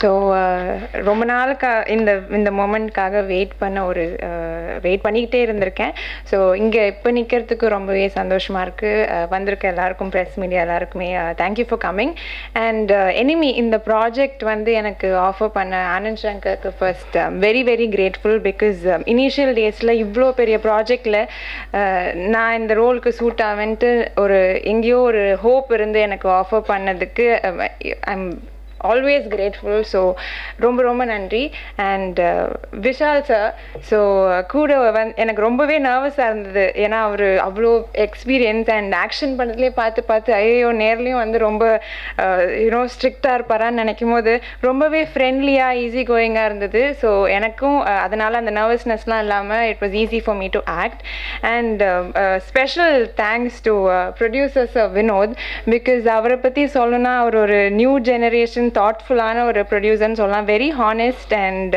So ரொம்ப நாளுக்கு இந்த மொமெண்ட்காக வெயிட் பண்ணிக்கிட்டே இருந்திருக்கேன். ஸோ இங்கே இப்போ நிற்கிறதுக்கு ரொம்பவே சந்தோஷமாக இருக்குது. வந்திருக்க எல்லாருக்கும், ப்ரெஸ் மீடியா எல்லாருக்குமே thank you for coming. And enemy இந்த ப்ராஜெக்ட் வந்து எனக்கு ஆஃபர் பண்ண ஆனந்த் சங்கருக்கு first very very grateful. Because initial டேஸில் இவ்வளோ பெரிய ப்ராஜெக்டில் நான் இந்த ரோலுக்கு சூட் ஆவேன்ட்டு எங்கேயோ ஒரு ஹோப் இருந்து எனக்கு ஆஃபர் பண்ணதுக்கு ஐம் always grateful. ஸோ ரொம்ப நன்றி. அண்ட் விஷால் சார், ஸோ கூட எனக்கு ரொம்பவே நர்வஸாக இருந்தது. ஏன்னா அவர் அவ்வளோ எக்ஸ்பீரியன்ஸ் அண்ட் ஆக்ஷன் பண்ணதுலேயே பார்த்து ஐயோ நேர்லேயும் வந்து ரொம்ப ஸ்ட்ரிக்டாக இருப்பாரான்னு நினைக்கும் போது ரொம்பவே ஃப்ரெண்ட்லியாக ஈஸி கோயிங்காக இருந்தது. ஸோ எனக்கும் அதனால் அந்த நர்வஸ்னஸ்லாம் இல்லாமல் it was easy for me to act. And special thanks to producer sir Vinod. Because அவரை பற்றி சொல்லணும்னா அவர் ஒரு நியூ ஜெனரேஷன் தாட்ஃபுல்லான ஒரு ப்ரொடியூசர்னு சொல்லலாம். Very honest and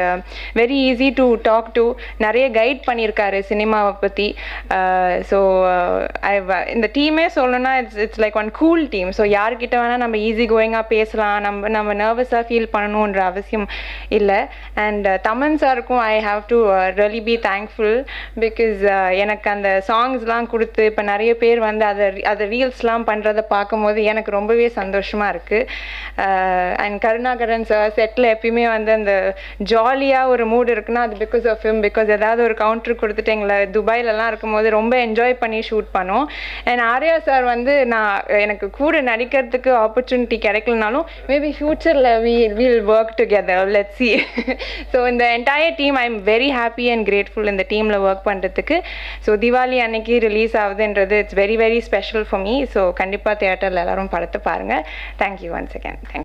very easy to talk to. நிறைய கைட் பண்ணியிருக்காரு சினிமாவை பற்றி. ஸோ இந்த டீமே சொல்லணும்னா it's like one cool team. So யார்கிட்ட வேணால் நம்ம ஈஸி கோயிங்காக பேசலாம், நம்ம நர்வஸாக ஃபீல் பண்ணணுன்ற அவசியம் இல்லை. அண்ட் தமன் சாருக்கும் I have to really be thankful. Because எனக்கு அந்த சாங்ஸ்லாம் கொடுத்து இப்போ நிறைய பேர் வந்து அதை ரீல்ஸ்லாம் பண்ணுறதை பார்க்கும்போது எனக்கு ரொம்பவே சந்தோஷமாக இருக்குது. அண்ட் கருணாகரன் சார் செட்டில் எப்பயுமே வந்து அந்த ஜாலியாக ஒரு மூட் இருக்குன்னா அது பிகாஸ் ஆஃப் ஹிம். பிகாஸ் ஏதாவது ஒரு கவுண்டர் கொடுத்துட்டு எங்களை துபாயிலலாம் இருக்கும்போது ரொம்ப என்ஜாய் பண்ணி ஷூட் பண்ணோம். அண்ட் ஆர்யா சார் வந்து எனக்கு கூட நடிக்கிறதுக்கு ஆப்பர்ச்சுனிட்டி கிடைக்கலனாலும் மேபி ஃப்யூச்சரில் will work together, let's see. So இந்த entire team I am very happy and grateful இந்த டீமில் ஒர்க் பண்ணுறதுக்கு. ஸோ தீபாவளி அன்னைக்கு ரிலீஸ் ஆகுதுன்றது it's very very special for me. So கண்டிப்பாக தியேட்டரில் எல்லோரும் படத்தை பாருங்கள். Thank you once again. தேங்க்யூ.